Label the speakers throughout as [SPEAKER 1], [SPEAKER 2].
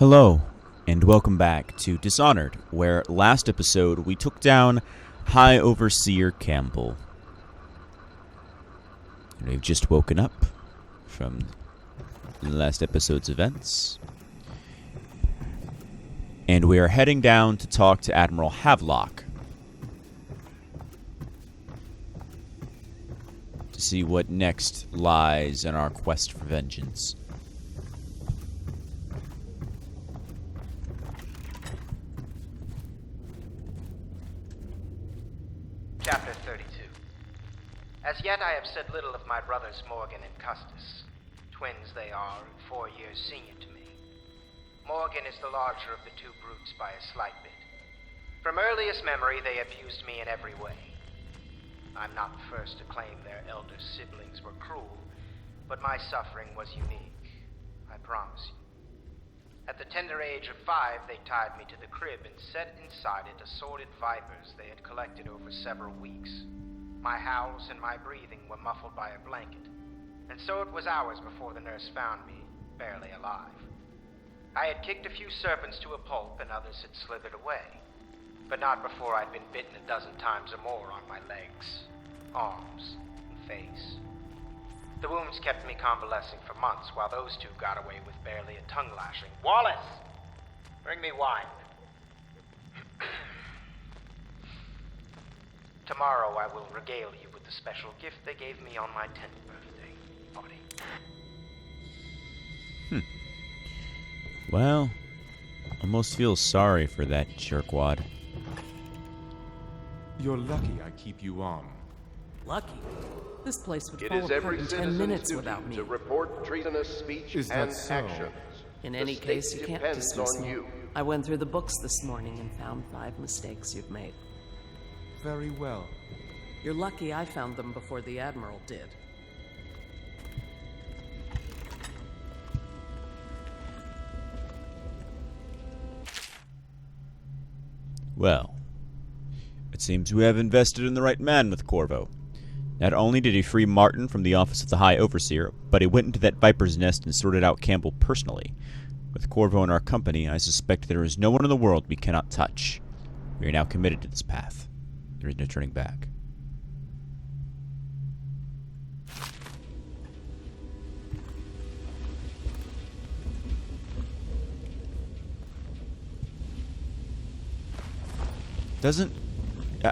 [SPEAKER 1] Hello, and welcome back to Dishonored, where last episode we took down High Overseer Campbell. And we've just woken up from last episode's events. And we are heading down to talk to Admiral Havelock to see what next lies in our quest for vengeance.
[SPEAKER 2] Chapter 32. As yet I have said little of my brothers Morgan and Custis. Twins they are, and 4 years senior to me. Morgan is the larger of the two brutes by a slight bit. From earliest memory they have used me in every way. I'm not the first to claim their elder siblings were cruel, but my suffering was unique, I promise you. At the tender age of 5, they tied me to the crib and set inside it assorted vipers they had collected over several weeks. My howls and my breathing were muffled by a blanket, and so it was hours before the nurse found me, barely alive. I had kicked a few serpents to a pulp and others had slithered away, but not before I'd been bitten a dozen times or more on my legs, arms, and face. The wounds kept me convalescing for months, while those two got away with barely a tongue lashing. Wallace! Bring me wine. Tomorrow I will regale you with the special gift they gave me on my 10th birthday, buddy.
[SPEAKER 1] Well, almost feel sorry for that jerkwad.
[SPEAKER 3] You're lucky I keep you on.
[SPEAKER 4] Lucky? This place would
[SPEAKER 5] It
[SPEAKER 4] fall
[SPEAKER 5] is
[SPEAKER 4] apart
[SPEAKER 5] every
[SPEAKER 4] in 10
[SPEAKER 5] citizen's
[SPEAKER 4] minutes
[SPEAKER 5] duty
[SPEAKER 4] without me.
[SPEAKER 5] to report treasonous speech
[SPEAKER 3] Is that
[SPEAKER 5] and
[SPEAKER 3] so?
[SPEAKER 5] actions.
[SPEAKER 4] In any
[SPEAKER 5] The
[SPEAKER 4] case,
[SPEAKER 5] state
[SPEAKER 4] you can't
[SPEAKER 5] depends
[SPEAKER 4] dismiss
[SPEAKER 5] on
[SPEAKER 4] me.
[SPEAKER 5] you.
[SPEAKER 4] I went through the books this morning and found 5 mistakes you've made.
[SPEAKER 3] Very well.
[SPEAKER 4] You're lucky I found them before the Admiral did.
[SPEAKER 1] Well, it seems we have invested in the right man with Corvo. Not only did he free Martin from the office of the High Overseer, but he went into that viper's nest and sorted out Campbell personally. With Corvo in our company, I suspect there is no one in the world we cannot touch. We are now committed to this path. There is no turning back.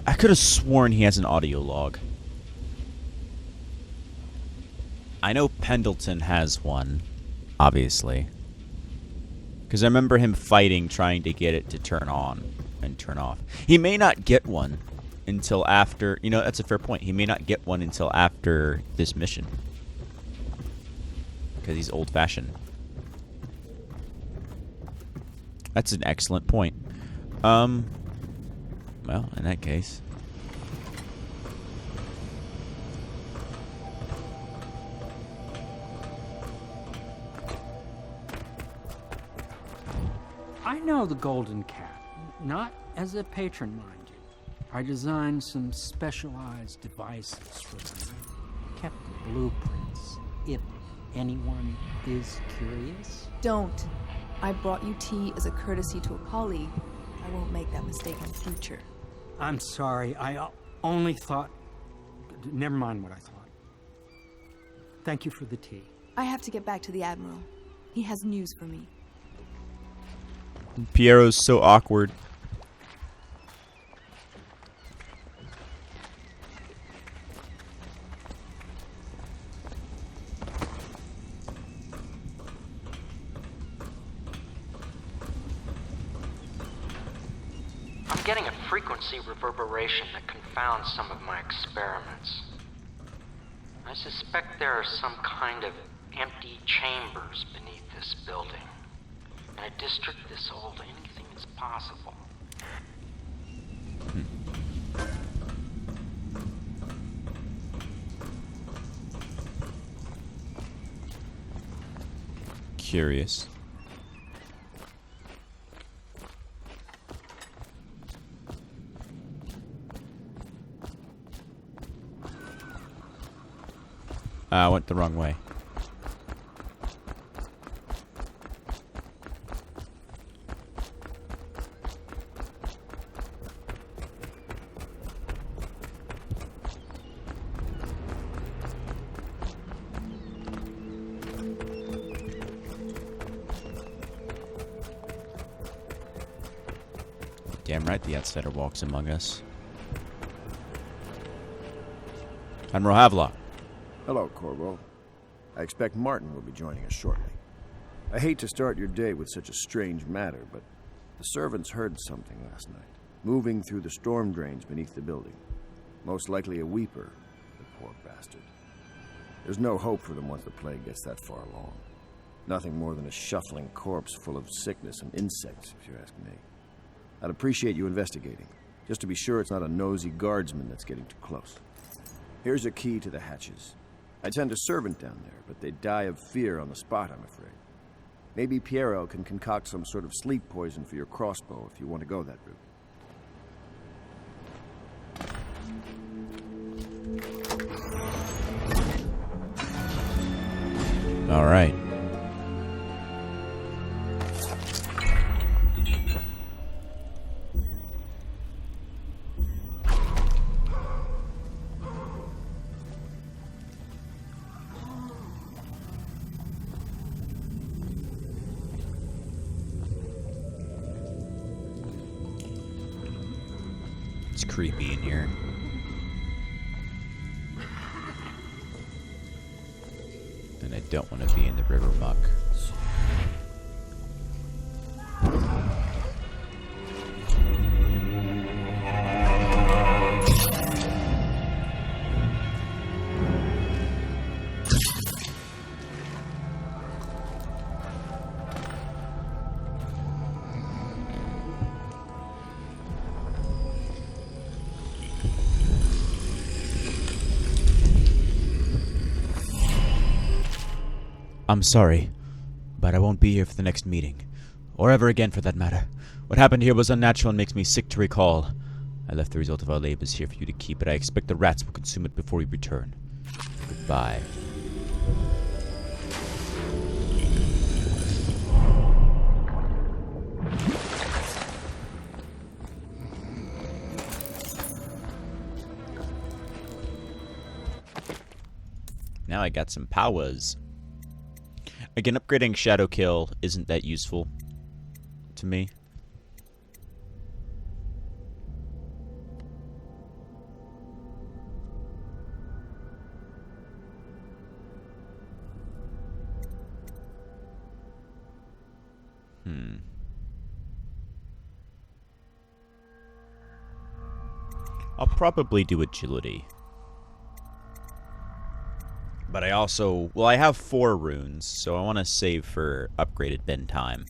[SPEAKER 1] I could have sworn he has an audio log. I know Pendleton has one, obviously. Because I remember him fighting, trying to get it to turn on and turn off. He may not get one until after... You know, that's a fair point. He may not get one until after this mission. Because he's old-fashioned. That's an excellent point. Well, in that case...
[SPEAKER 6] I know the Golden Cat, not as a patron, mind you. I designed some specialized devices for them. Kept the blueprints, if anyone is curious.
[SPEAKER 7] Don't. I brought you tea as a courtesy to a colleague. I won't make that mistake in the future.
[SPEAKER 6] I'm sorry, I only thought... Never mind what I thought. Thank you for the tea.
[SPEAKER 7] I have to get back to the Admiral. He has news for me.
[SPEAKER 1] Piero's so awkward.
[SPEAKER 2] I'm getting a frequency reverberation that confounds some of my experiments. I suspect there are some kind of empty chambers beneath this building. In a district this old, anything is possible.
[SPEAKER 1] Curious. I went the wrong way. Damn right the outsider walks among us. Admiral Havelock.
[SPEAKER 8] Hello, Corvo. I expect Martin will be joining us shortly. I hate to start your day with such a strange matter, but the servants heard something last night, moving through the storm drains beneath the building. Most likely a weeper, the poor bastard. There's no hope for them once the plague gets that far along. Nothing more than a shuffling corpse full of sickness and insects, if you ask me. I'd appreciate you investigating, just to be sure it's not a nosy guardsman that's getting too close. Here's a key to the hatches. I'd send a servant down there, but they'd die of fear on the spot, I'm afraid. Maybe Piero can concoct some sort of sleep poison for your crossbow if you want to go that route.
[SPEAKER 1] All right. It's creepy in here. And I don't want to be in the river muck. I'm sorry, but I won't be here for the next meeting. Or ever again, for that matter. What happened here was unnatural and makes me sick to recall. I left the result of our labors here for you to keep, but I expect the rats will consume it before we return. Goodbye. Now I got some powers. Again, upgrading Shadow Kill isn't that useful to me. I'll probably do Agility. But I also... Well, I have 4 runes, so I want to save for upgraded bend time.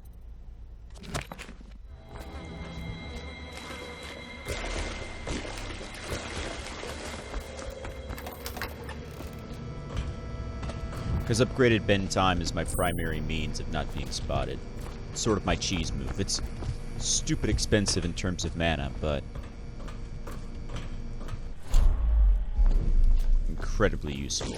[SPEAKER 1] Because upgraded bend time is my primary means of not being spotted. It's sort of my cheese move. It's stupid expensive in terms of mana, but... incredibly useful.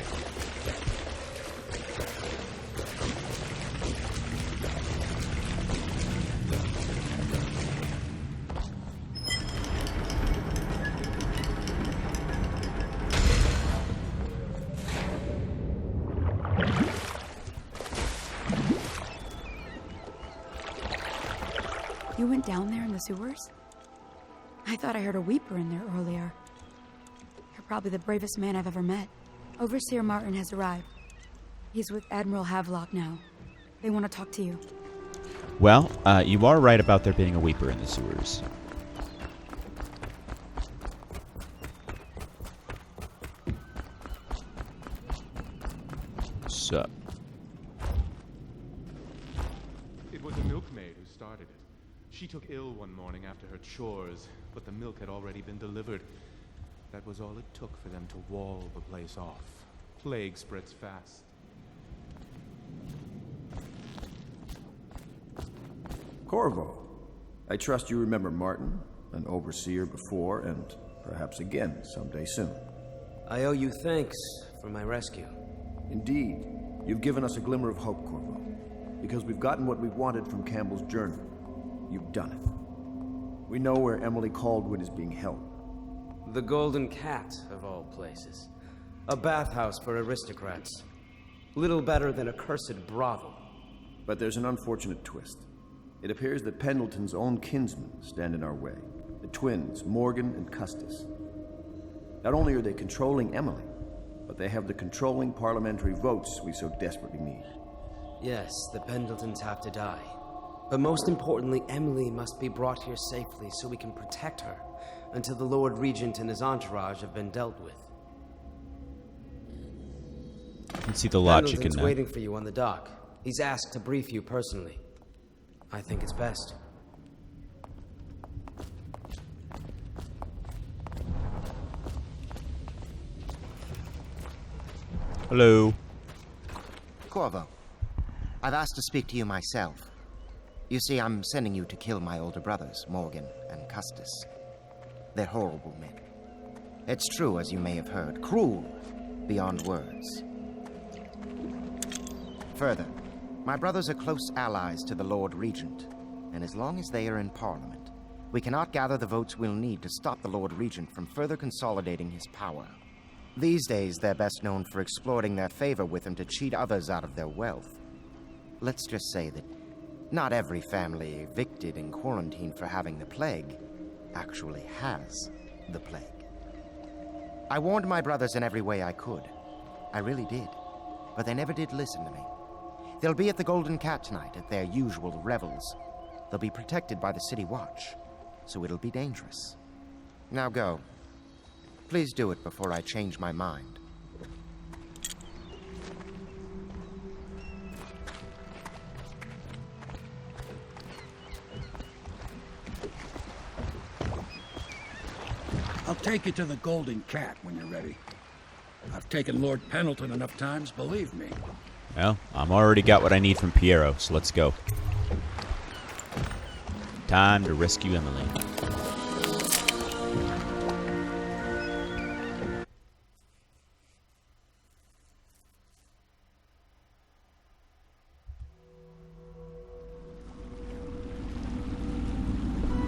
[SPEAKER 9] You went down there in the sewers? I thought I heard a weeper in there earlier. You're probably the bravest man I've ever met. Overseer Martin has arrived. He's with Admiral Havelock now. They want to talk to you.
[SPEAKER 1] Well, you are right about there being a weeper in the sewers. Sup?
[SPEAKER 3] It was a milkmaid who started it. She took ill one morning after her chores, but the milk had already been delivered. That was all it took for them to wall the place off. Plague spreads fast.
[SPEAKER 8] Corvo, I trust you remember Martin, an overseer before, and perhaps again someday soon.
[SPEAKER 10] I owe you thanks for my rescue.
[SPEAKER 8] Indeed, you've given us a glimmer of hope, Corvo, because we've gotten what we wanted from Campbell's journal. You've done it. We know where Emily Kaldwin is being held.
[SPEAKER 10] The Golden Cat, of all places. A bathhouse for aristocrats. Little better than a cursed brothel.
[SPEAKER 8] But there's an unfortunate twist. It appears that Pendleton's own kinsmen stand in our way. twins, Morgan and Custis. Not only are they controlling Emily, but they have the controlling parliamentary votes we so desperately need.
[SPEAKER 10] Yes, the Pendletons have to die. But most importantly, Emily must be brought here safely so we can protect her until the Lord Regent and his entourage have been dealt with.
[SPEAKER 1] I can see the logic in
[SPEAKER 10] Pendleton's
[SPEAKER 1] that.
[SPEAKER 10] waiting for you on the dock. He's asked to brief you personally. I think it's best.
[SPEAKER 1] Hello.
[SPEAKER 2] Corvo, I've asked to speak to you myself. You see, I'm sending you to kill my older brothers, Morgan and Custis. They're horrible men. It's true, as you may have heard, cruel beyond words. Further, my brothers are close allies to the Lord Regent, and as long as they are in Parliament, we cannot gather the votes we'll need to stop the Lord Regent from further consolidating his power. These days, they're best known for exploiting their favor with him to cheat others out of their wealth. Let's just say that not every family evicted and quarantined for having the plague actually has the plague. I warned my brothers in every way I could. I really did. But they never did listen to me. They'll be at the Golden Cat tonight at their usual revels. They'll be protected by the City Watch, so it'll be dangerous. Now go. Please do it before I change my mind.
[SPEAKER 6] I'll take you to the Golden Cat when you're ready. I've taken Lord Pendleton enough times, believe me.
[SPEAKER 1] Well, I'm already got what I need from Piero, so let's go. Time to rescue Emily.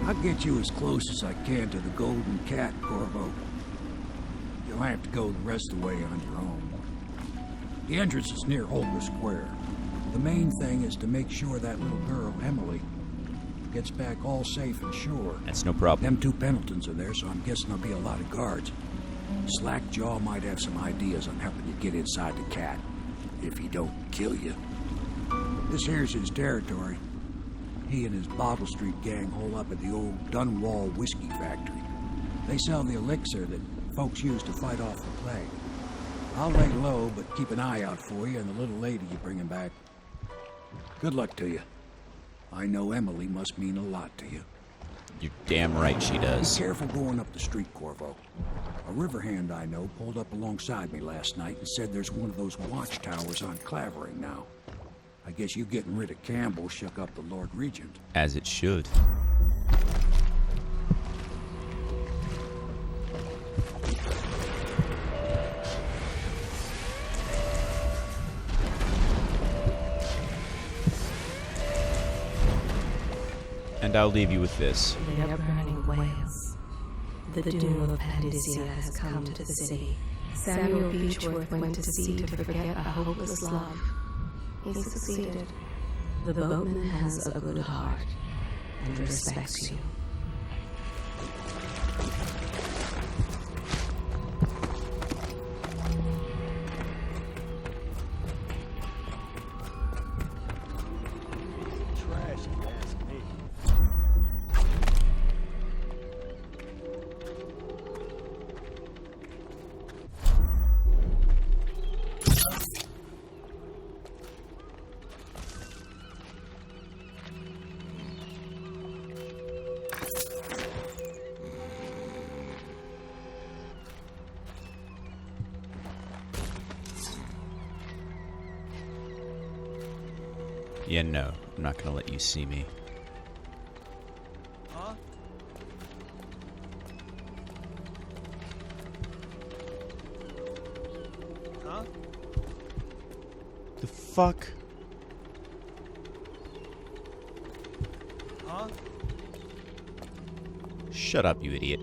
[SPEAKER 6] I'll get you as close as I can to the Golden Cat, Corvo. You'll have to go the rest of the way on your own. The entrance is near Holger Square. The main thing is to make sure that little girl, Emily, gets back all safe and sure.
[SPEAKER 1] That's no problem.
[SPEAKER 6] Them two Pendletons are there, so I'm guessing there'll be a lot of guards. Slackjaw might have some ideas on helping you get inside the cat, if he don't kill you. This here's his territory. He and his Bottle Street gang hole up at the old Dunwall whiskey factory. They sell the elixir that folks use to fight off the plague. I'll lay low, but keep an eye out for you and the little lady you bring him back. Good luck to you. I know Emily must mean a lot to you.
[SPEAKER 1] You're damn right she does.
[SPEAKER 6] Be careful going up the street, Corvo. A river hand I know pulled up alongside me last night and said there's one of those watchtowers on Clavering now. I guess you getting rid of Campbell shook up the Lord Regent.
[SPEAKER 1] As it should. And I'll leave you with this.
[SPEAKER 4] They are burning whales. The doom of Pandisia has come to the city. Samuel Beechworth went to sea to forget a hopeless love. He succeeded. The boatman has a good heart and respects you.
[SPEAKER 1] Yeah, no. I'm not gonna let you see me.
[SPEAKER 11] Huh? Huh?
[SPEAKER 1] The fuck?
[SPEAKER 11] Huh?
[SPEAKER 1] Shut up, you idiot.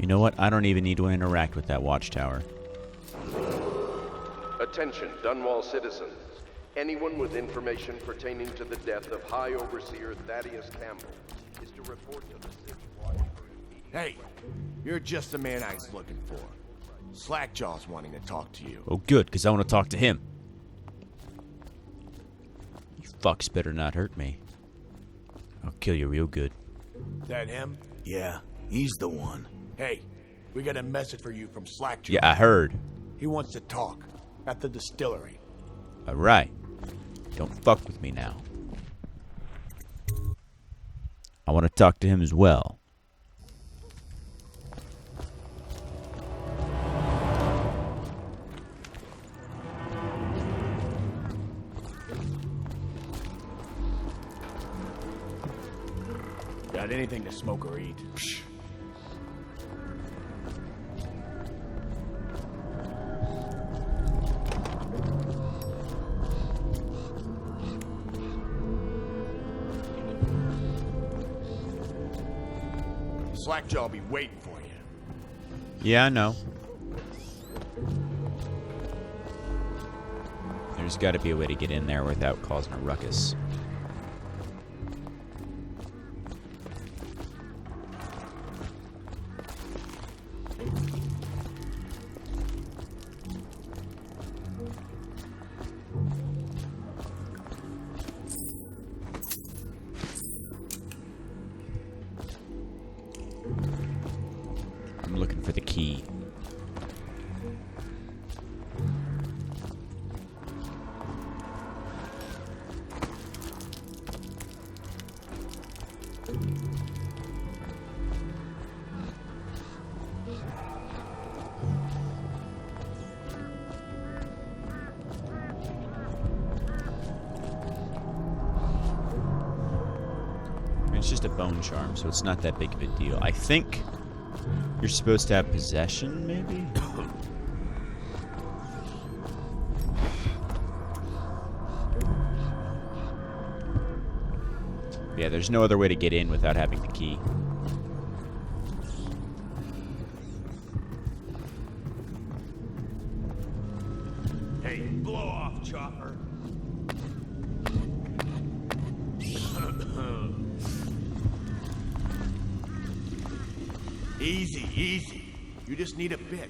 [SPEAKER 1] You know what? I don't even need to interact with that watchtower.
[SPEAKER 5] Attention, Dunwall citizens. Anyone with information pertaining to the death of High Overseer Thaddeus Campbell is to report to the City Watch.
[SPEAKER 11] Hey, you're just the man I was looking for. Slackjaw's wanting to talk to you.
[SPEAKER 1] Oh, good, because I want to talk to him. You fucks better not hurt me. I'll kill you real good.
[SPEAKER 11] That him?
[SPEAKER 12] Yeah, he's the one.
[SPEAKER 11] Hey, we got a message for you from Slackjaw.
[SPEAKER 1] Yeah, I heard.
[SPEAKER 11] He wants to talk at the distillery.
[SPEAKER 1] Alright. Don't fuck with me now. I want to talk to him as well.
[SPEAKER 11] Got anything to smoke or eat? Psh. Slackjaw'll be waiting for you.
[SPEAKER 1] Yeah, I know. There's got to be a way to get in there without causing a ruckus. I'm looking for the key. It's just a bone charm, so it's not that big of a deal. I think you're supposed to have possession, maybe? Yeah, there's no other way to get in without having the key.
[SPEAKER 12] Hey, blow off, Chopper.
[SPEAKER 11] Easy, easy. You just need a bit.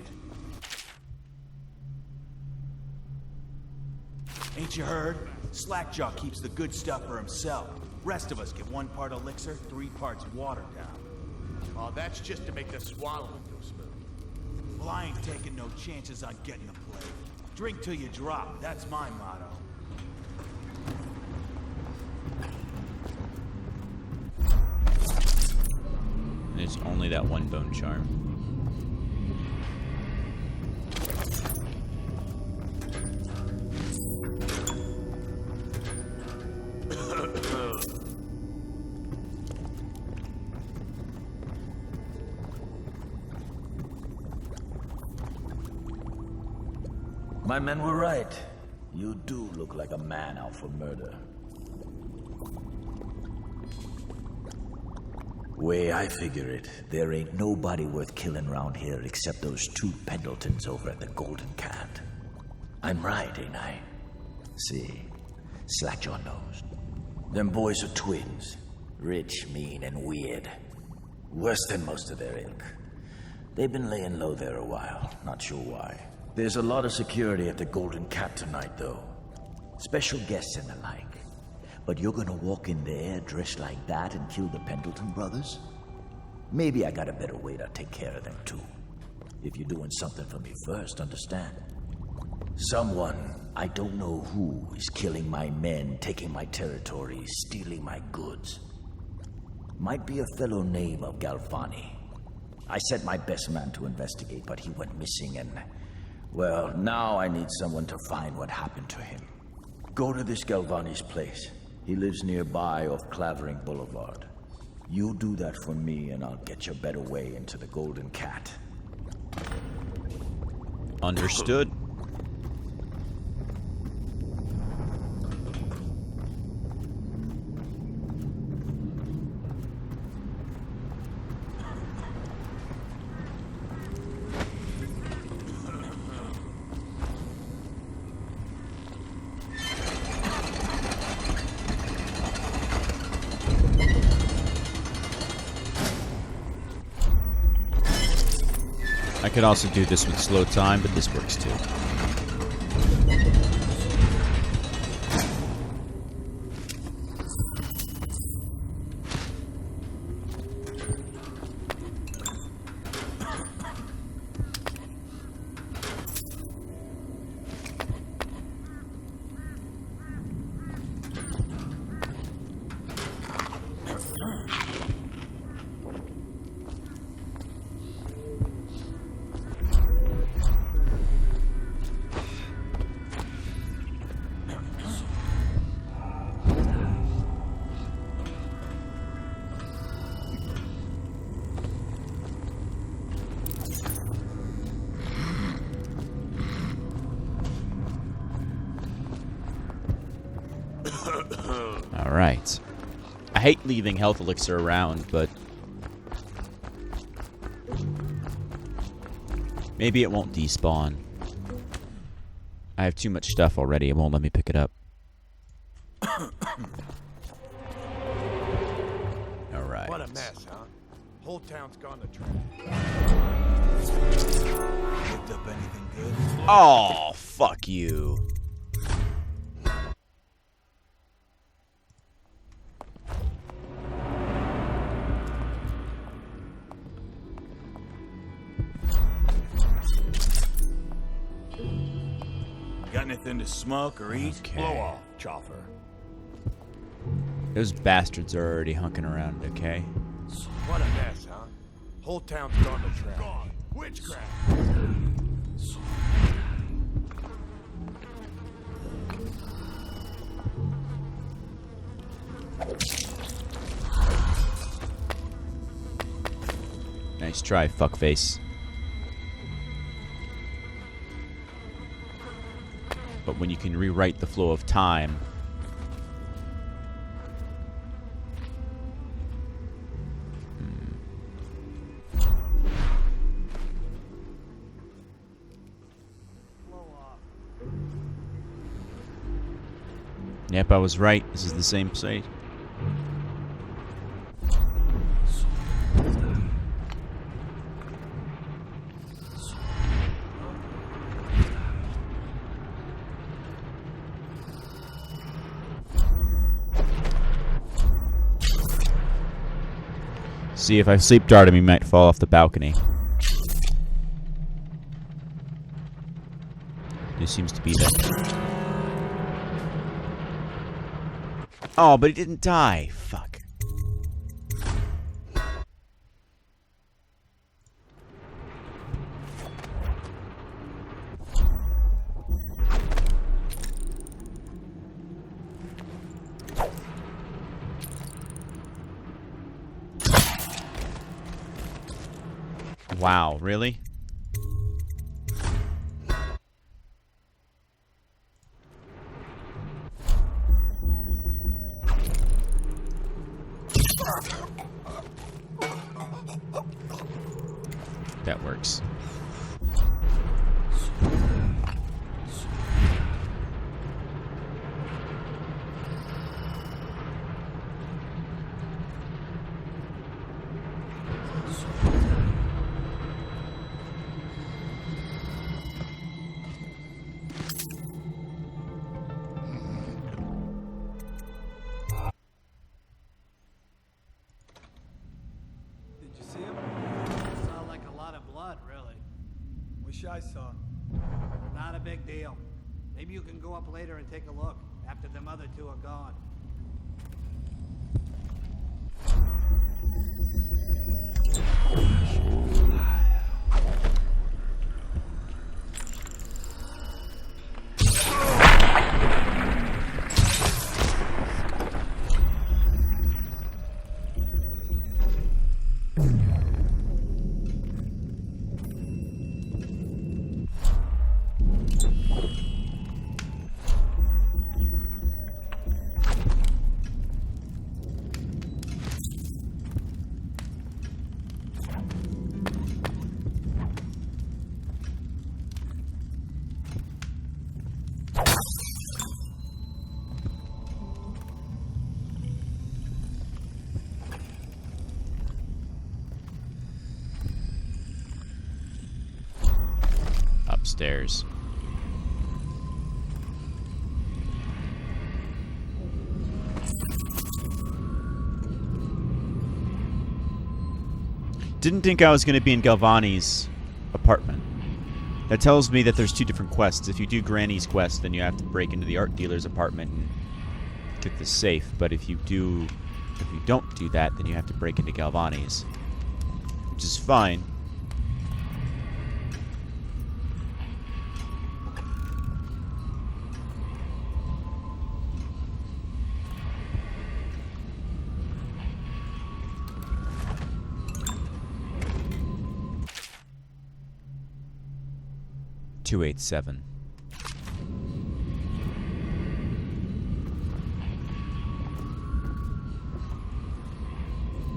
[SPEAKER 12] Ain't you heard? Slackjaw keeps the good stuff for himself. Rest of us get 1 part elixir, 3 parts water down.
[SPEAKER 11] Oh, that's just to make the swallowing go smooth.
[SPEAKER 12] Well, I ain't taking no chances on getting the plague. Drink till you drop, that's my motto.
[SPEAKER 1] There's only that one bone charm.
[SPEAKER 12] My men were right. You do look like a man out for murder. Way I figure it, there ain't nobody worth killing around here except those 2 Pendletons over at the Golden Cat. I'm right, ain't I? See, Slackjaw knows. Them boys are twins. Rich, mean, and weird. Worse than most of their ilk. They've been laying low there a while, not sure why. There's a lot of security at the Golden Cat tonight, though. Special guests and the like. But you're gonna walk in there dressed like that and kill the Pendleton brothers? Maybe I got a better way to take care of them, too. If you're doing something for me first, understand? Someone, I don't know who, is killing my men, taking my territory, stealing my goods. Might be a fellow name of Galvani. I sent my best man to investigate, but he went missing and... well, now I need someone to find what happened to him. Go to this Galvani's place. He lives nearby off Clavering Boulevard. You do that for me and I'll get you a better way into the Golden Cat.
[SPEAKER 1] Understood. could also do this with slow time, but this works too. Alright. I hate leaving health elixir around, but maybe it won't despawn. I have too much stuff already, it won't let me pick it up. Alright.
[SPEAKER 11] What a mess, huh? Whole town's gone to trash.
[SPEAKER 12] Picked up anything good?
[SPEAKER 1] Oh, fuck you.
[SPEAKER 12] Got anything to smoke or eat?
[SPEAKER 1] Okay.
[SPEAKER 11] Blow off, Chopper.
[SPEAKER 1] Those bastards are already hunking around, okay?
[SPEAKER 11] What a mess, huh? Whole town's gone to trash. Gone. Witchcraft.
[SPEAKER 1] Nice try, fuckface. But when you can rewrite the flow of time... Yep, I was right. This is the same site. See, if I sleep dart him, he might fall off the balcony. There seems to be that. Oh, but he didn't die. Fuck. Wow, really? That works.
[SPEAKER 13] I saw. Not a big deal. Maybe you can go up later and take a look after them other two are gone.
[SPEAKER 1] upstairs. Didn't think I was going to be in Galvani's apartment. That tells me that there's two different quests. If you do Granny's quest, then you have to break into the art dealer's apartment and get the safe. But if you don't do that, then you have to break into Galvani's, which is fine. .287.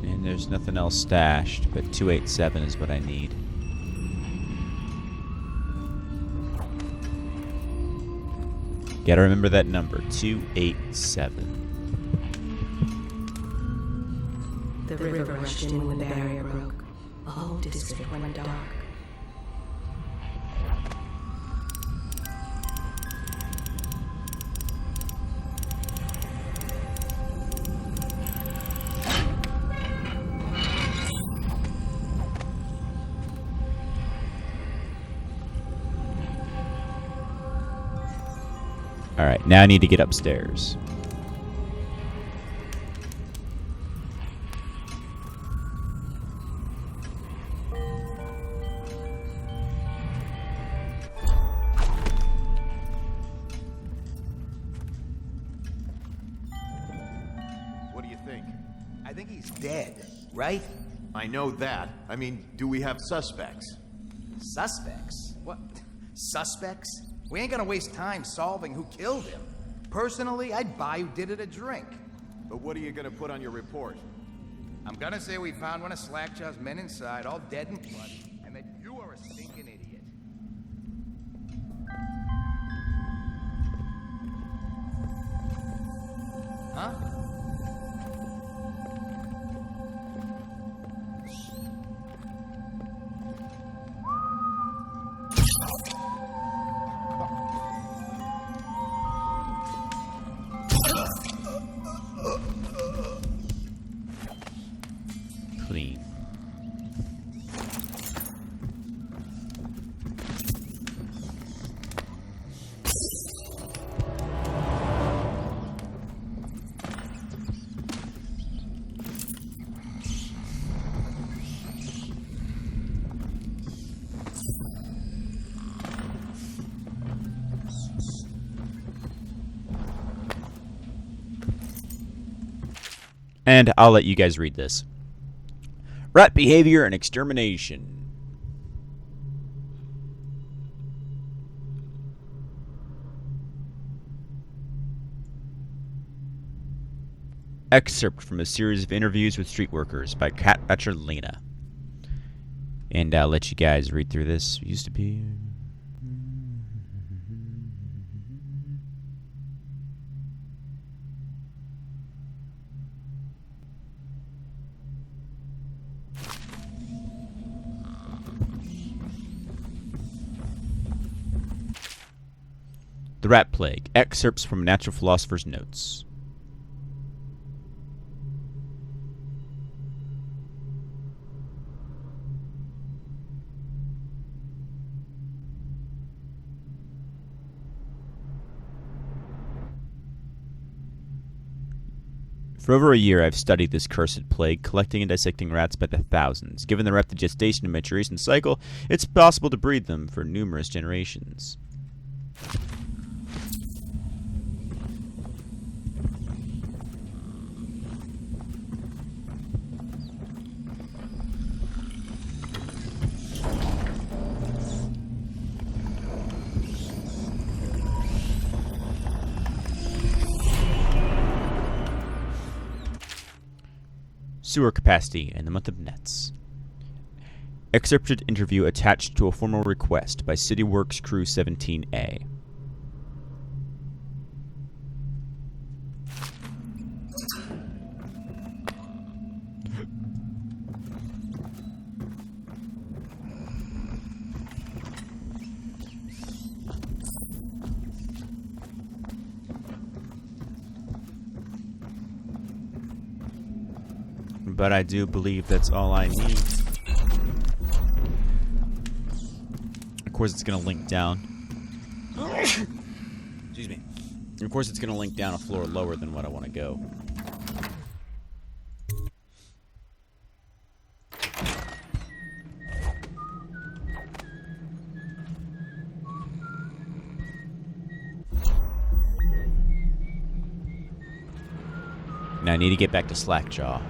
[SPEAKER 1] And there's nothing else stashed, but 287 is what I need. Gotta remember that number, 287.
[SPEAKER 4] The river rushed in when the barrier broke. The whole district went dark.
[SPEAKER 1] Alright, now I need to get upstairs.
[SPEAKER 11] What do you think?
[SPEAKER 14] I think he's dead, right?
[SPEAKER 11] I know that. I mean, do we have suspects?
[SPEAKER 14] Suspects? What? Suspects? We ain't gonna waste time solving who killed him. Personally, I'd buy who did it a drink.
[SPEAKER 11] But what are you gonna put on your report?
[SPEAKER 14] I'm gonna say we found one of Slackjaw's men inside, all dead and bloody, and that you are a stinking idiot. Huh?
[SPEAKER 1] Clean. And I'll let you guys read this. Rat behavior and extermination. Excerpt from a series of interviews with street workers by Catcatcher Lena. And I'll let you guys read through this. Used to be... The Rat Plague. Excerpts from Natural Philosopher's Notes. For over a year, I've studied this cursed plague, collecting and dissecting rats by the thousands. Given the rapid gestation and maturation cycle, it's possible to breed them for numerous generations. Sewer capacity in the month of Nets. Excerpted interview attached to a formal request by City Works Crew 17A. But I do believe that's all I need. Of course, it's going to link down. Excuse me. Of course, it's going to link down a floor lower than what I want to go. Now I need to get back to Slackjaw.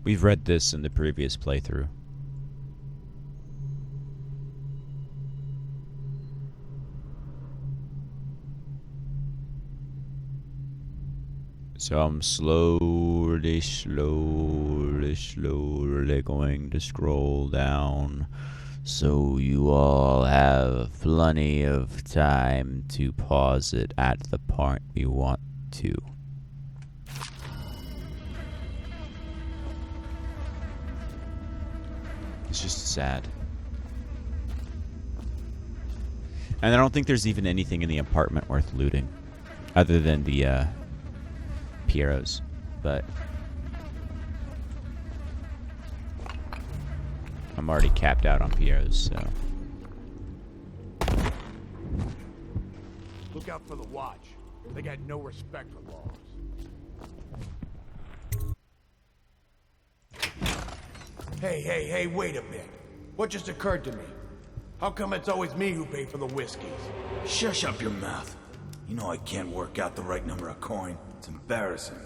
[SPEAKER 1] We've read this in the previous playthrough. So I'm slowly going to scroll down so you all have plenty of time to pause it at the part you want to. It's just sad. And I don't think there's even anything in the apartment worth looting. Other than the, Pieros. But I'm already capped out on Pieros, so.
[SPEAKER 11] Look out for the watch. They got no respect for laws. Hey, wait a bit. What just occurred to me? How come it's always me who pay for the whiskeys?
[SPEAKER 12] Shush up your mouth. You know I can't work out the right number of coin. It's embarrassing.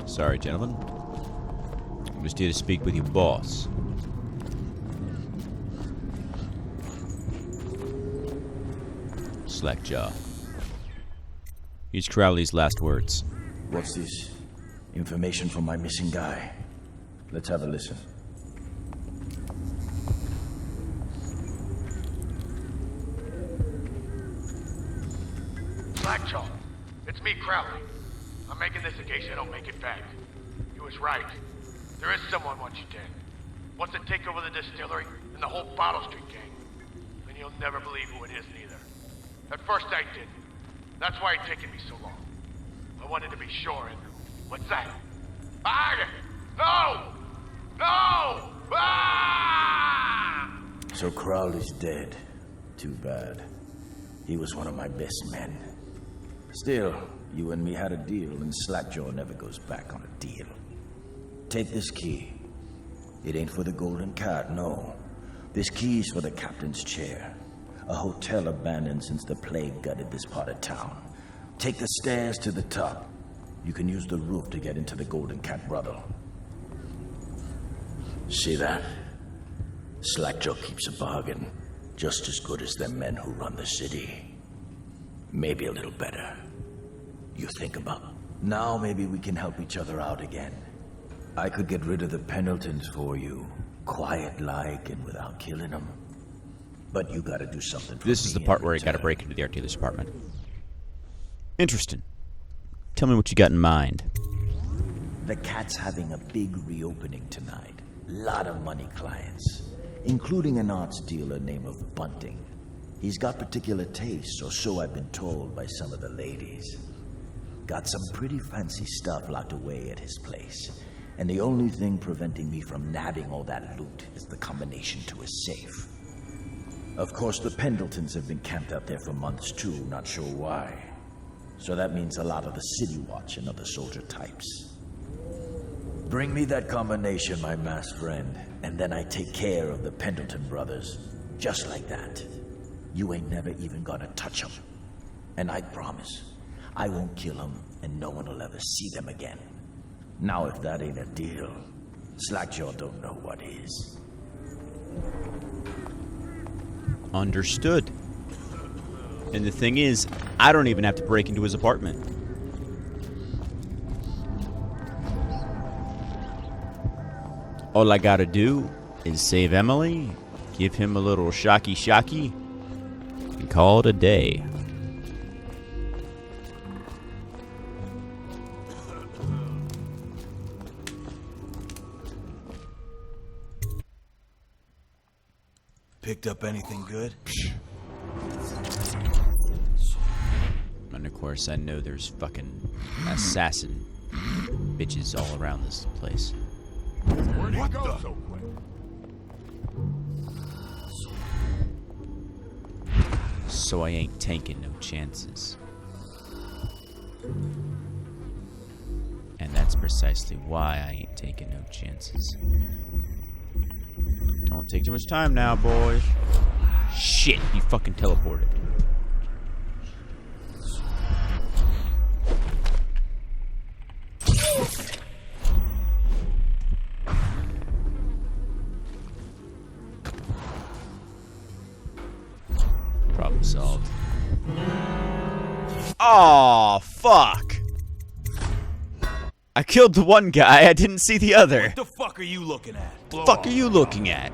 [SPEAKER 1] Sorry, gentlemen. I'm just here to speak with your boss. Slackjaw. Use Crowley's last words.
[SPEAKER 12] What's this? Information from my missing guy. Let's have a listen.
[SPEAKER 11] Slackjaw, it's me, Crowley. I'm making this in case I don't make it back. You was right. There is someone wants you dead. Wants to take over the distillery and the whole Bottle Street gang. And you'll never believe who it is neither. At first I didn't. That's why it's taken me so long. I wanted to be sure and... What's that? Ah! No! No! Ah!
[SPEAKER 12] So Crowley's dead. Too bad. He was one of my best men. Still, you and me had a deal, and Slackjaw never goes back on a deal. Take this key. It ain't for the Golden Cat, no. This key's for the captain's chair. A hotel abandoned since the plague gutted this part of town. Take the stairs to the top. You can use the roof to get into the Golden Cat brothel. See that? Slackjaw keeps a bargain. Just as good as the men who run the city. Maybe a little better. You think about it. Now maybe we can help each other out again. I could get rid of the Pendletons for you. Quiet-like and without killing them. But you gotta do something for
[SPEAKER 1] This is the part where you gotta break into the art dealer's department. Interesting. Tell me what you got in mind.
[SPEAKER 12] The Cat's having a big reopening tonight. Lot of money clients. Including an arts dealer named of Bunting. He's got particular tastes, or so I've been told by some of the ladies. Got some pretty fancy stuff locked away at his place. And the only thing preventing me from nabbing all that loot is the combination to his safe. Of course, the Pendletons have been camped out there for months too, not sure why. So that means a lot of the City Watch and other soldier types. Bring me that combination, my masked friend, and then I take care of the Pendleton brothers. Just like that. You ain't never even gonna touch them. And I promise, I won't kill them, and no one will ever see them again. Now if that ain't a deal, Slackjaw don't know what is.
[SPEAKER 1] Understood. And the thing is, I don't even have to break into his apartment. All I gotta do is save Emily, give him a little shocky, and call it a day.
[SPEAKER 15] Picked up anything good?
[SPEAKER 1] And of course, I know there's fucking assassin bitches all around this place.
[SPEAKER 11] Where'd he go so quick?
[SPEAKER 1] So I ain't taking no chances. And that's precisely why I ain't taking no chances. Don't take too much time now, boys. Shit, he fucking teleported. Problem solved. Oh, fuck. I killed the one guy, I didn't see the other.
[SPEAKER 15] What the fuck are you looking at?
[SPEAKER 1] What the fuck are you looking at?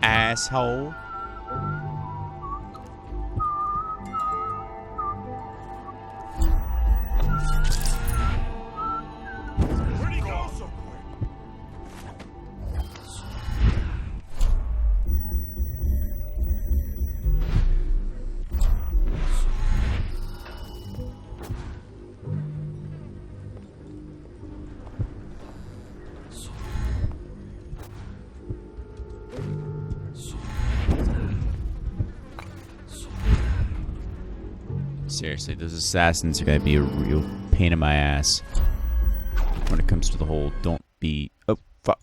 [SPEAKER 1] Asshole.
[SPEAKER 11] Where'd he go so quick?
[SPEAKER 1] Seriously, those assassins are gonna be a real pain in my ass when it comes to the whole don't be. Oh, fuck.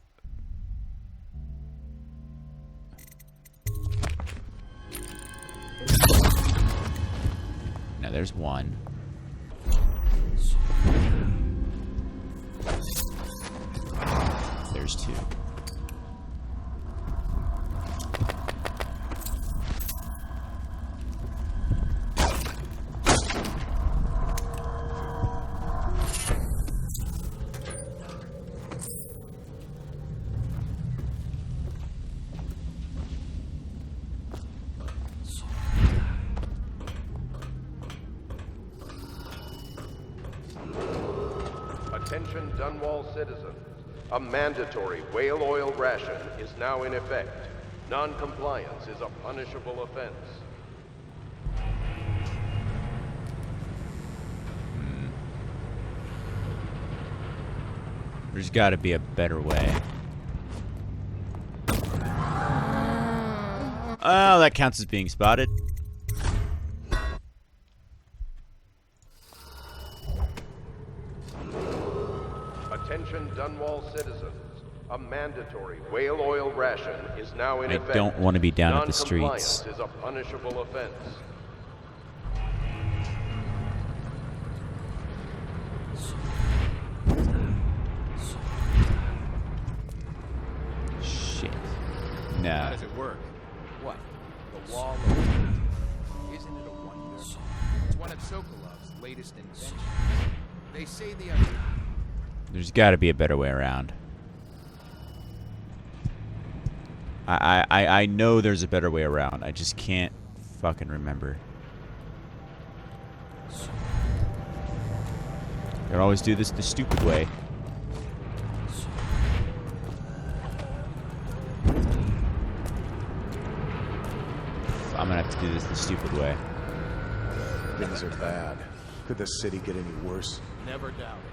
[SPEAKER 1] Now there's one. There's two.
[SPEAKER 5] Attention Dunwall citizens. A mandatory whale oil ration is now in effect. Non-compliance is a punishable offense.
[SPEAKER 1] There's gotta be a better way. Oh, that counts as being spotted.
[SPEAKER 5] Attention Dunwall citizens. A mandatory whale oil ration is now in effect.
[SPEAKER 1] I don't want to be down at the streets.
[SPEAKER 5] Non-compliance is a punishable offense.
[SPEAKER 1] Shit.
[SPEAKER 14] How
[SPEAKER 1] No.
[SPEAKER 14] does it work? What? The wall of truth? Isn't it a wonder? It's one of Sokolov's latest inventions. They say the
[SPEAKER 1] There's gotta be a better way around. I know there's a better way around. I just can't fucking remember. They always do this the stupid way. I'm gonna have to do this the stupid way.
[SPEAKER 16] Things are bad. Could the city get any worse?
[SPEAKER 14] Never doubt it.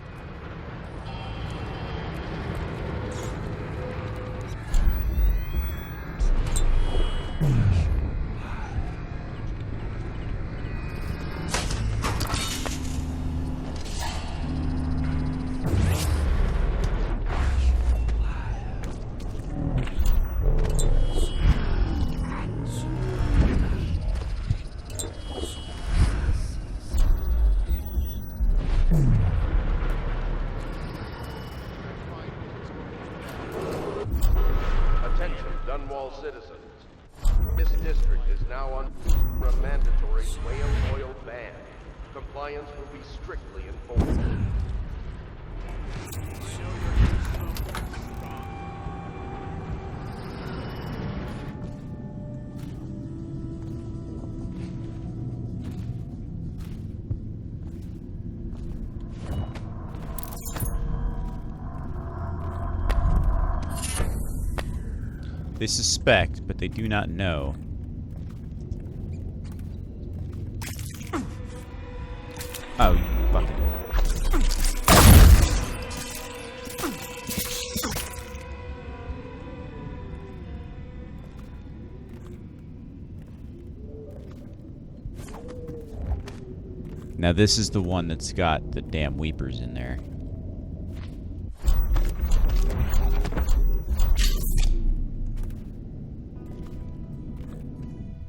[SPEAKER 5] citizens. This district is now under a mandatory whale oil ban. Compliance will be strictly enforced.
[SPEAKER 1] They suspect, but they do not know. Oh, you fucking... Now this is the one that's got the damn weepers in there.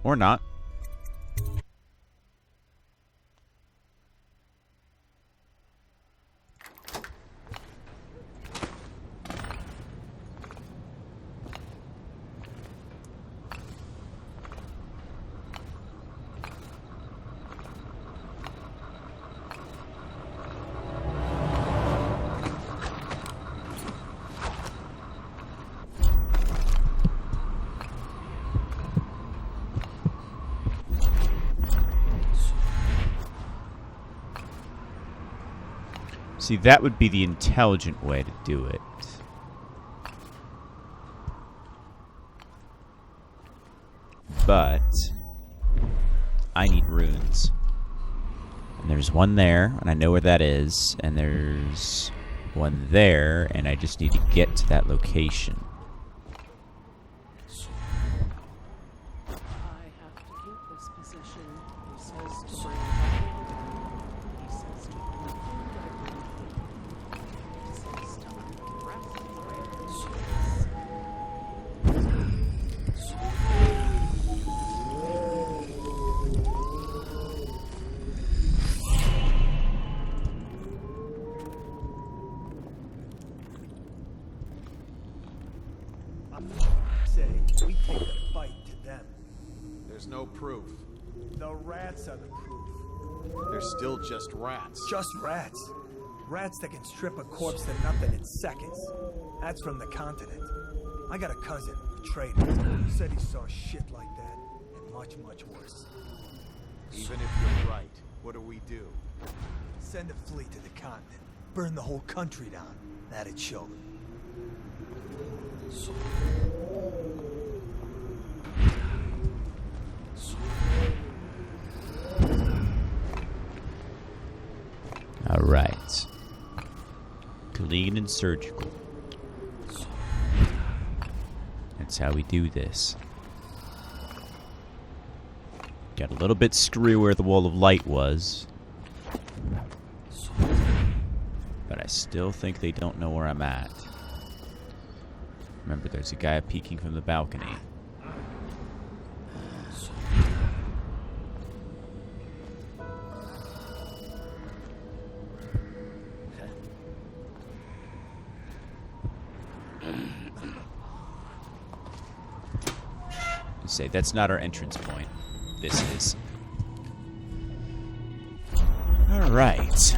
[SPEAKER 1] Or not. See, that would be the intelligent way to do it. But I need runes. And there's one there, and I know where that is, and there's one there, and I just need to get to that location.
[SPEAKER 13] We take the fight to them.
[SPEAKER 16] There's no proof.
[SPEAKER 13] The rats are the proof.
[SPEAKER 16] They're still just rats.
[SPEAKER 13] Just rats. Rats that can strip a corpse to nothing in seconds. That's from the continent. I got a cousin, a trader, who said he saw shit like that, and much, much worse.
[SPEAKER 16] Even if you're right, what do we do?
[SPEAKER 13] Send a fleet to the continent. Burn the whole country down. That'd show.
[SPEAKER 1] Alright. Clean and surgical. That's how we do this. Got a little bit screwy where the wall of light was. But I still think they don't know where I'm at. Remember, there's a guy peeking from the balcony. Say that's not our entrance point. This is. All right.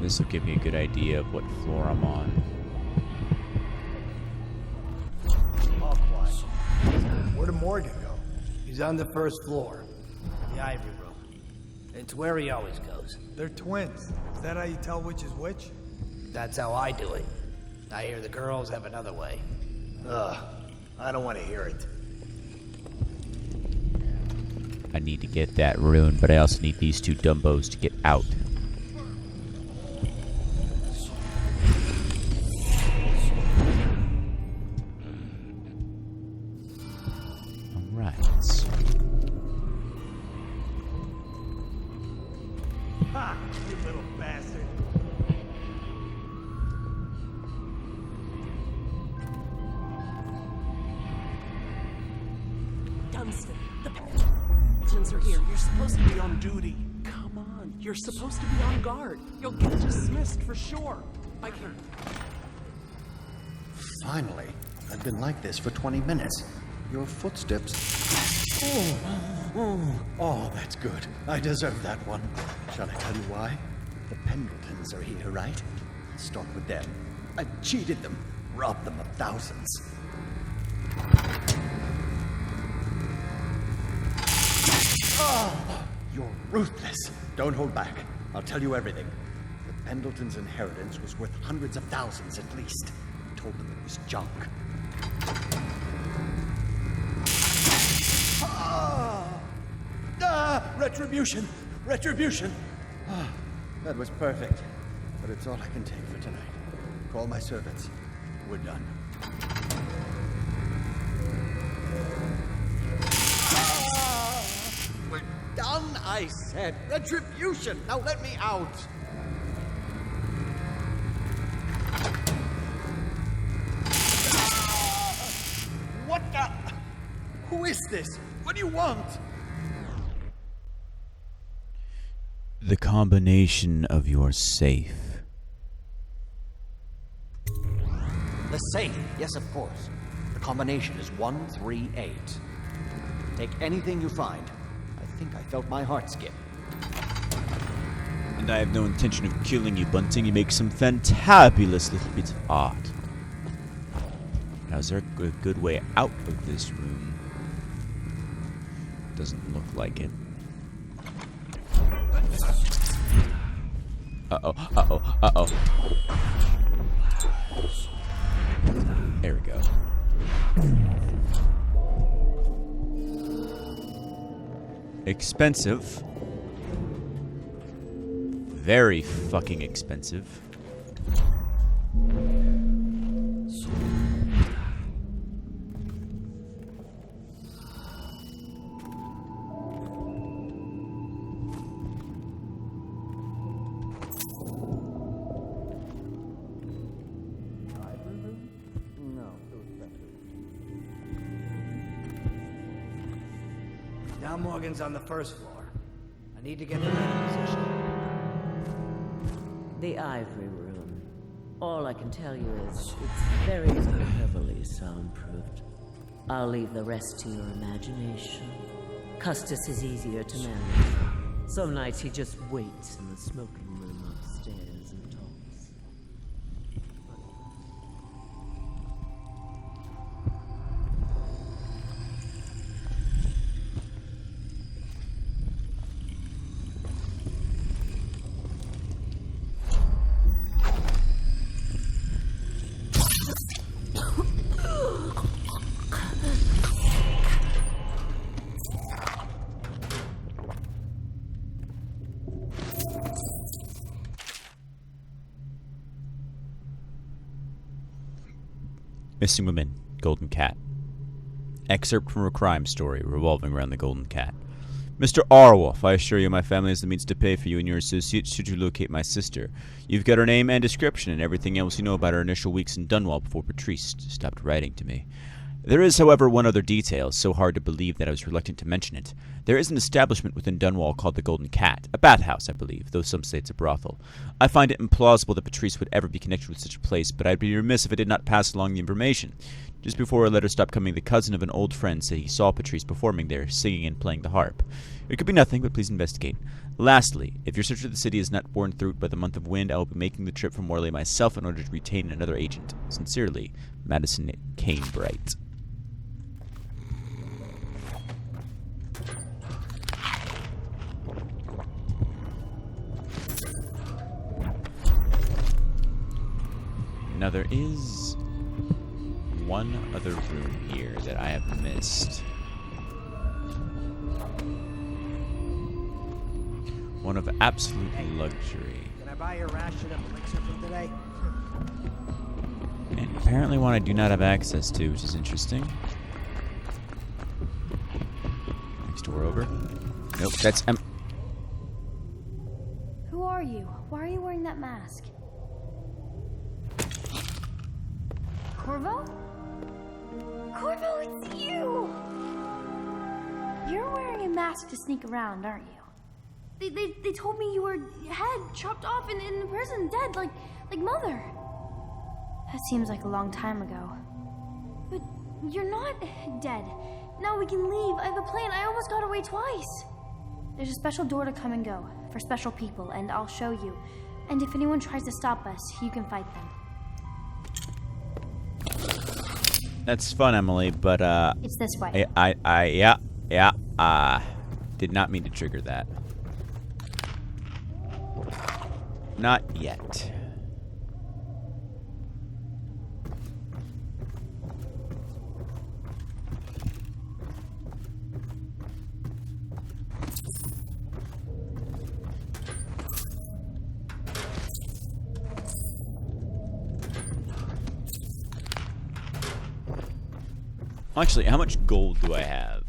[SPEAKER 1] This will give me a good idea of what floor I'm on.
[SPEAKER 13] All quiet. Where did Morgan go?
[SPEAKER 17] He's on the first floor. The ivory room. It's where he always goes.
[SPEAKER 13] They're twins. Is that how you tell which is which?
[SPEAKER 17] That's how I do it. I hear the girls have another way.
[SPEAKER 13] Ugh. I don't want to hear it.
[SPEAKER 1] I need to get that rune, but I also need these two dumbos to get out.
[SPEAKER 13] Ha! You little bastard.
[SPEAKER 18] Dunstan, the Paladins are here. You're supposed to be on duty. Come on. You're supposed to be on guard. You'll get dismissed for sure. I can't.
[SPEAKER 19] Finally. I've been like this for 20 minutes. Your footsteps... Oh, that's good. I deserve that one. Shall I tell you why? The Pendletons are here, right? Let's start with them. I cheated them, robbed them of thousands. Oh, you're ruthless. Don't hold back. I'll tell you everything. The Pendletons' inheritance was worth hundreds of thousands at least. I told them it was junk. Retribution! Retribution! That was perfect. But it's all I can take for tonight. Call my servants. We're done. We're done, I said. Retribution! Now let me out! What the... Who is this? What do you want?
[SPEAKER 1] The combination of your safe.
[SPEAKER 19] The safe, yes, of course. The combination is 138. Take anything you find. I think I felt my heart skip.
[SPEAKER 1] And I have no intention of killing you, Bunting. You make some fantabulous little bits of art. Now, is there a good way out of this room? Doesn't look like it. Uh-oh. There we go. Expensive. Very fucking expensive.
[SPEAKER 17] Now Morgan's on the first floor. I need to get the man in position.
[SPEAKER 20] The ivory room. All I can tell you is it's very heavily soundproofed. I'll leave the rest to your imagination. Custis is easier to manage. Some nights he just waits in the smoking room upstairs and talks.
[SPEAKER 1] Missing Women, Golden Cat. Excerpt from a crime story revolving around the Golden Cat. Mr. Arwolf, I assure you my family has the means to pay for you and your associates should you locate my sister. You've got her name and description and everything else you know about her initial weeks in Dunwall before Patrice stopped writing to me. There is, however, one other detail, so hard to believe that I was reluctant to mention it. There is an establishment within Dunwall called the Golden Cat, a bathhouse, I believe, though some say it's a brothel. I find it implausible that Patrice would ever be connected with such a place, but I'd be remiss if I did not pass along the information. Just before our letter stopped coming, the cousin of an old friend said he saw Patrice performing there, singing and playing the harp. It could be nothing, but please investigate. Lastly, if your search of the city is not borne through by the month of wind, I will be making the trip from Morley myself in order to retain another agent. Sincerely, Madison Canebright. Now there is one other room here that I have missed. One of absolute luxury.
[SPEAKER 17] Can I buy your ration of elixir from today?
[SPEAKER 1] And apparently one I do not have access to, which is interesting. Next door over. Nope, that's
[SPEAKER 21] Who are you? Why are you wearing that mask? Corvo? Corvo, it's you! You're wearing a mask to sneak around, aren't you? They told me you were head chopped off in the prison, dead, like Mother. That seems like a long time ago. But you're not dead. Now we can leave. I have a plan. I almost got away twice. There's a special door to come and go for special people, and I'll show you. And if anyone tries to stop us, you can fight them.
[SPEAKER 1] That's fun, Emily, but
[SPEAKER 21] It's this way.
[SPEAKER 1] Did not mean to trigger that. Not yet. Actually, how much gold do I have?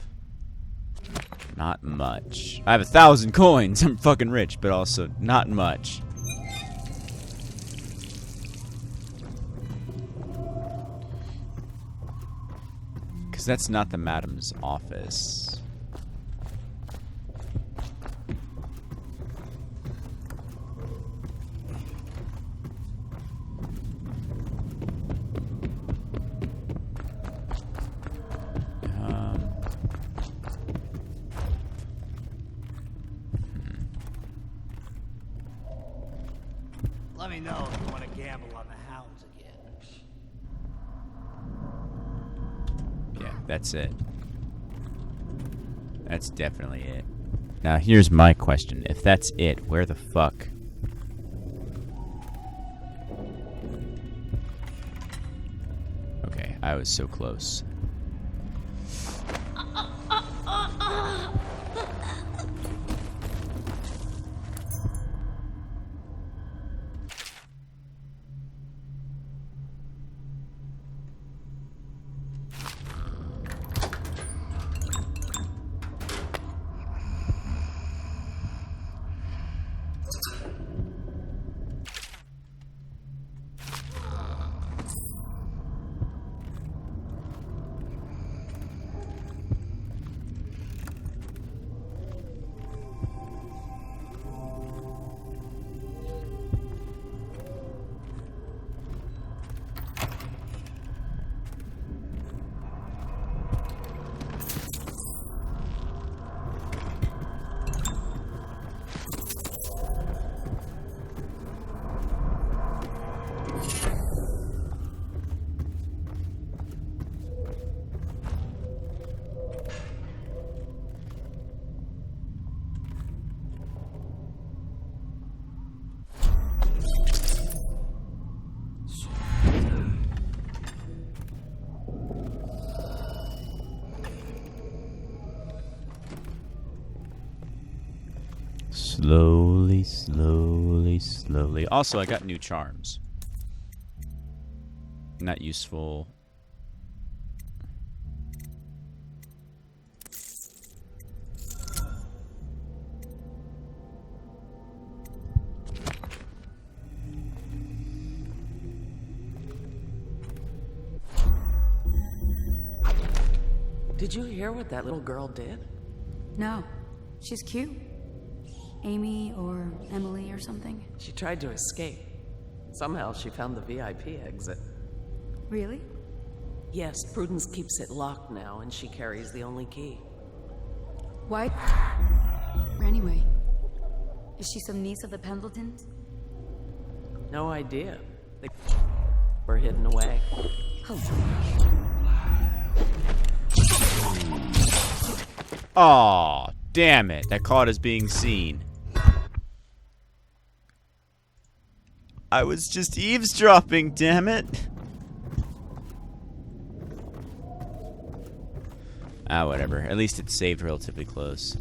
[SPEAKER 1] Not much. I have 1,000 coins. I'm fucking rich, but also not much. Because that's not the madam's office.
[SPEAKER 17] Let me know if you want to gamble on the hounds again.
[SPEAKER 1] Yeah, that's it. That's definitely it. Now, here's my question. If that's it, where the fuck? Okay, I was so close. Slowly, slowly, slowly. Also, I got new charms. Not useful.
[SPEAKER 18] Did you hear what that little girl did?
[SPEAKER 9] No. She's cute. Amy or Emily or something.
[SPEAKER 18] She tried to escape. Somehow she found the VIP exit.
[SPEAKER 9] Really?
[SPEAKER 18] Yes, Prudence keeps it locked now, and she carries the only key.
[SPEAKER 9] Why? Anyway, is she some niece of the Pendletons?
[SPEAKER 18] No idea. They were hidden away.
[SPEAKER 1] Aw, damn it. That caught us being seen. I was just eavesdropping, damn it. Ah, whatever. At least it's saved relatively close.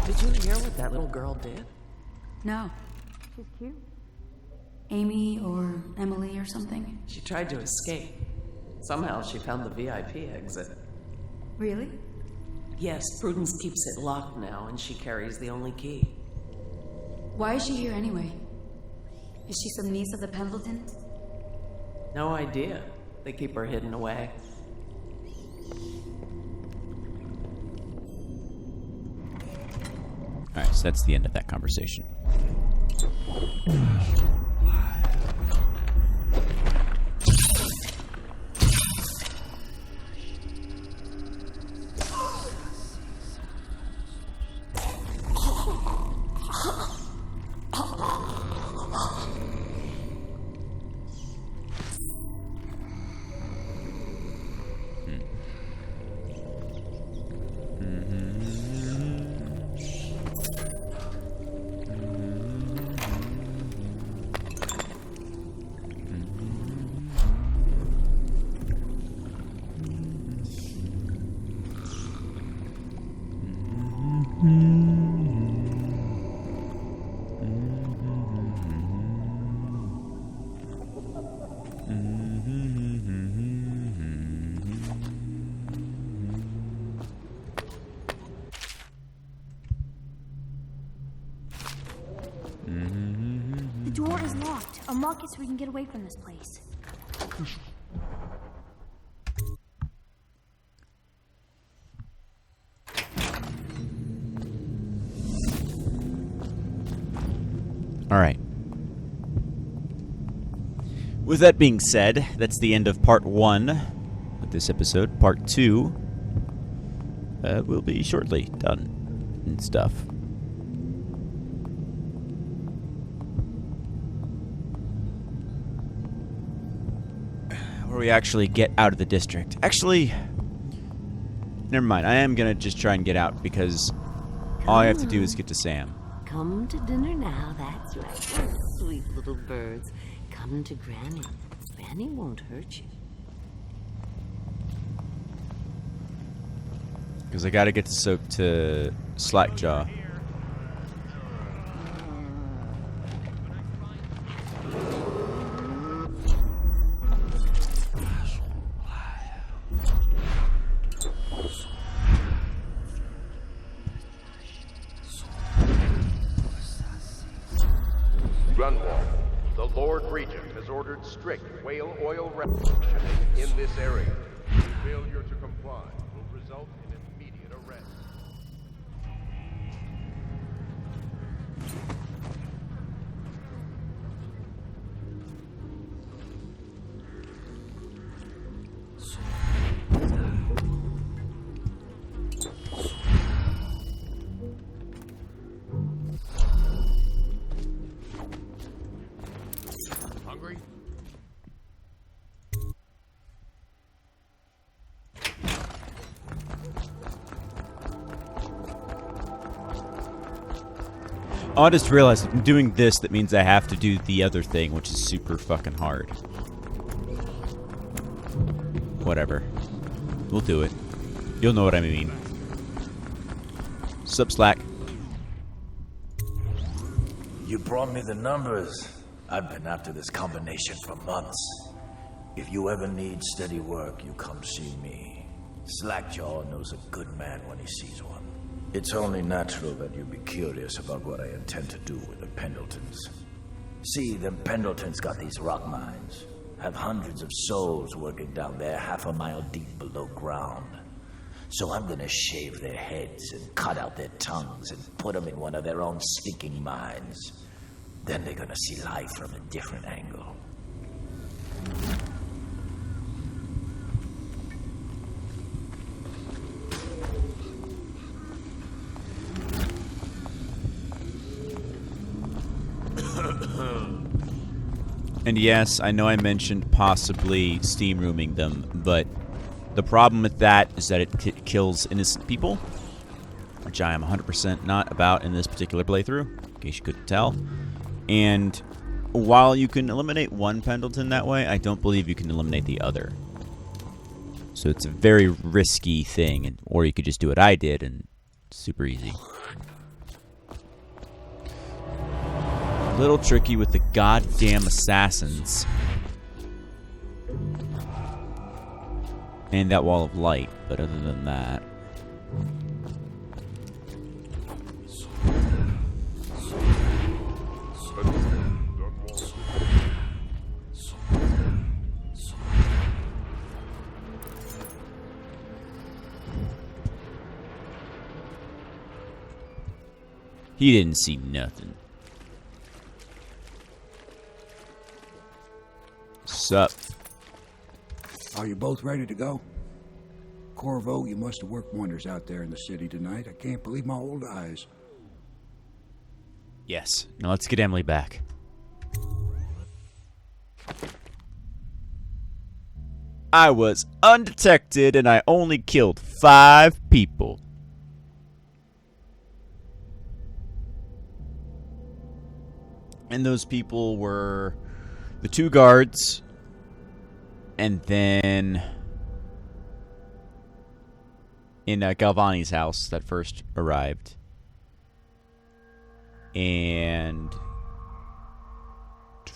[SPEAKER 18] Did you hear what that little girl did?
[SPEAKER 9] No. She's cute. Amy or Emily or something?
[SPEAKER 7] She tried to escape. Somehow she found the VIP exit.
[SPEAKER 9] Really?
[SPEAKER 7] Yes, Prudence keeps it locked now, and she carries the only key.
[SPEAKER 9] Why is she here anyway? Is she some niece of the Pendletons?
[SPEAKER 7] No idea. They keep her hidden away.
[SPEAKER 1] Alright, so that's the end of that conversation.
[SPEAKER 21] The door is locked. Unlock it so we can get away from this place.
[SPEAKER 1] Alright. With that being said, that's the end of part 1 of this episode. Part 2 will be shortly done and stuff. Where we actually get out of the district. Actually, never mind. I am gonna just try and get out because all I have to do is get to Sam.
[SPEAKER 20] Come to dinner now, that's right. Oh, sweet little birds. Come to Granny. Granny won't hurt you.
[SPEAKER 1] Because I gotta get to Slackjaw.
[SPEAKER 5] Grunwald, the Lord Regent has ordered strict whale oil rationing in this area. Failure to comply will result in immediate arrest.
[SPEAKER 11] Hungry?
[SPEAKER 1] Oh, I just realized if I'm doing this, that means I have to do the other thing, which is super fucking hard. Whatever. We'll do it. You'll know what I mean. Sup, Slack?
[SPEAKER 12] You brought me the numbers. I've been after this combination for months. If you ever need steady work, you come see me. Slackjaw knows a good man when he sees one. It's only natural that you be curious about what I intend to do with the Pendletons. See, them Pendletons got these rock mines. Have hundreds of souls working down there 1/2 mile deep below ground. So I'm gonna shave their heads and cut out their tongues and put them in one of their own stinking mines. Then they're gonna see life from a different angle.
[SPEAKER 1] And yes, I know I mentioned possibly steam rooming them, but the problem with that is that it kills innocent people, which I am 100% not about in this particular playthrough, in case you couldn't tell. And while you can eliminate one Pendleton that way, I don't believe you can eliminate the other. So it's a very risky thing, or you could just do what I did, and it's super easy. A little tricky with the goddamn assassins. And that wall of light, but other than that... He didn't see nothing. Sup?
[SPEAKER 3] Are you both ready to go? Corvo, you must have worked wonders out there in the city tonight. I can't believe my old eyes.
[SPEAKER 1] Yes. Now let's get Emily back. I was undetected and I only killed 5 people. And those people were the 2 guards, and then in Galvani's house that first arrived, and a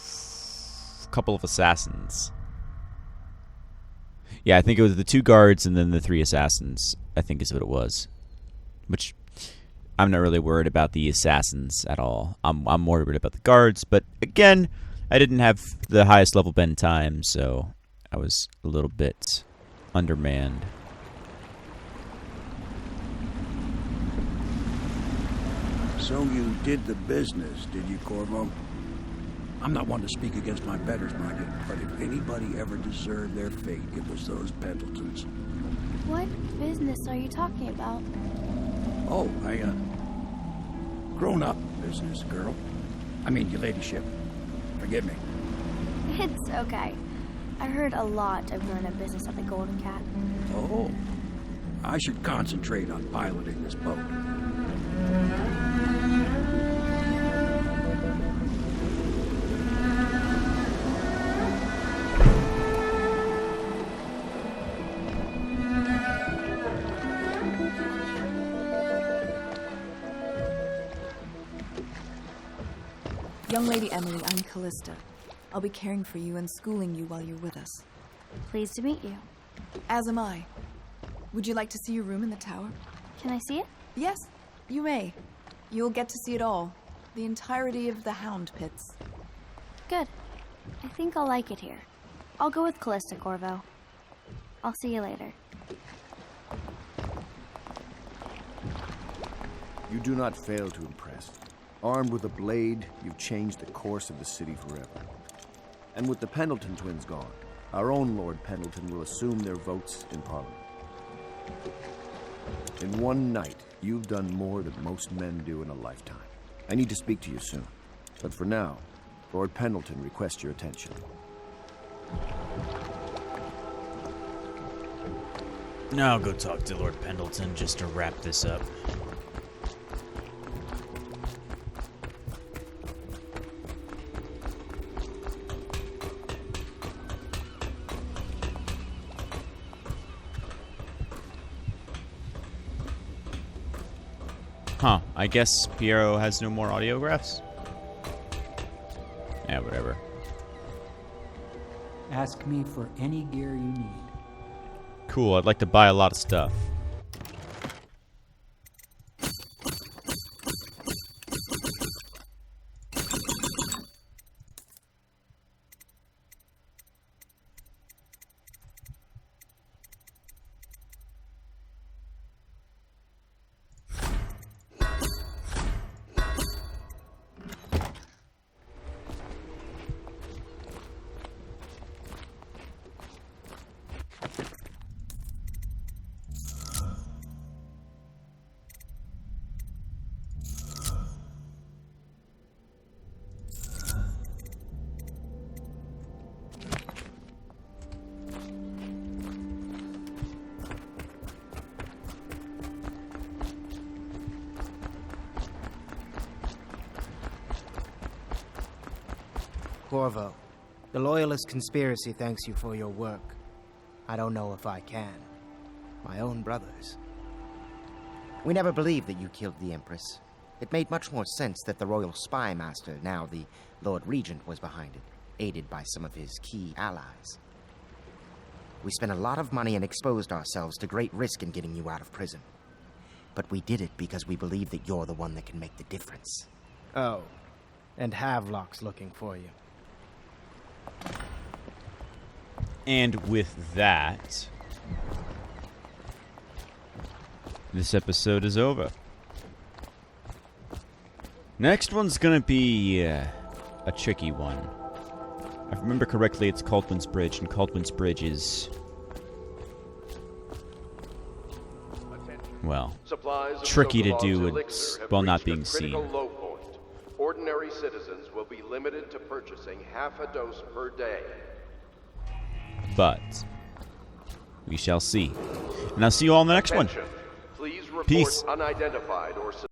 [SPEAKER 1] couple of assassins. Yeah, I think it was the 2 guards and then the 3 assassins, I think is what it was. Which... I'm not really worried about the assassins at all. I'm more worried about the guards, but again, I didn't have the highest level bend time, so I was a little bit undermanned.
[SPEAKER 3] So you did the business, did you, Corvo? I'm not one to speak against my betters, mind you, but if anybody ever deserved their fate, it was those Pendletons.
[SPEAKER 21] What business are you talking about?
[SPEAKER 3] Oh, grown-up business, girl. I mean, your ladyship. Forgive me.
[SPEAKER 21] It's okay. I heard a lot of grown-up business at the Golden Cat.
[SPEAKER 3] Oh, I should concentrate on piloting this boat.
[SPEAKER 22] Young Lady Emily, I'm Callista. I'll be caring for you and schooling you while you're with us.
[SPEAKER 21] Pleased to meet you.
[SPEAKER 22] As am I. Would you like to see your room in the tower?
[SPEAKER 21] Can I see it?
[SPEAKER 22] Yes, you may. You'll get to see it all. The entirety of the Hound Pits.
[SPEAKER 21] Good. I think I'll like it here. I'll go with Callista, Corvo. I'll see you later.
[SPEAKER 8] You do not fail to impress. Armed with a blade, you've changed the course of the city forever. And with the Pendleton twins gone, our own Lord Pendleton will assume their votes in Parliament. In one night, you've done more than most men do in a lifetime. I need to speak to you soon. But for now, Lord Pendleton requests your attention.
[SPEAKER 1] Now I'll go talk to Lord Pendleton just to wrap this up. Huh, I guess Piero has no more audiographs? Yeah, whatever.
[SPEAKER 6] Ask me for any gear you need.
[SPEAKER 1] Cool, I'd like to buy a lot of stuff.
[SPEAKER 2] Corvo, the Loyalist conspiracy thanks you for your work. I don't know if I can. My own brothers. We never believed that you killed the Empress. It made much more sense that the Royal Spy Master, now the Lord Regent, was behind it, aided by some of his key allies. We spent a lot of money and exposed ourselves to great risk in getting you out of prison. But we did it because we believe that you're the one that can make the difference.
[SPEAKER 4] Oh, and Havelock's looking for you.
[SPEAKER 1] And with that, this episode is over. Next one's gonna be a tricky one. If I remember correctly, it's Kaldwin's Bridge, and Kaldwin's Bridge is, well, tricky to do while not being seen.
[SPEAKER 5] Low point. Ordinary citizens will be limited to purchasing half a dose per day.
[SPEAKER 1] But we shall see. And I'll see you all in the next one.
[SPEAKER 5] Please report
[SPEAKER 1] Peace.
[SPEAKER 5] unidentified or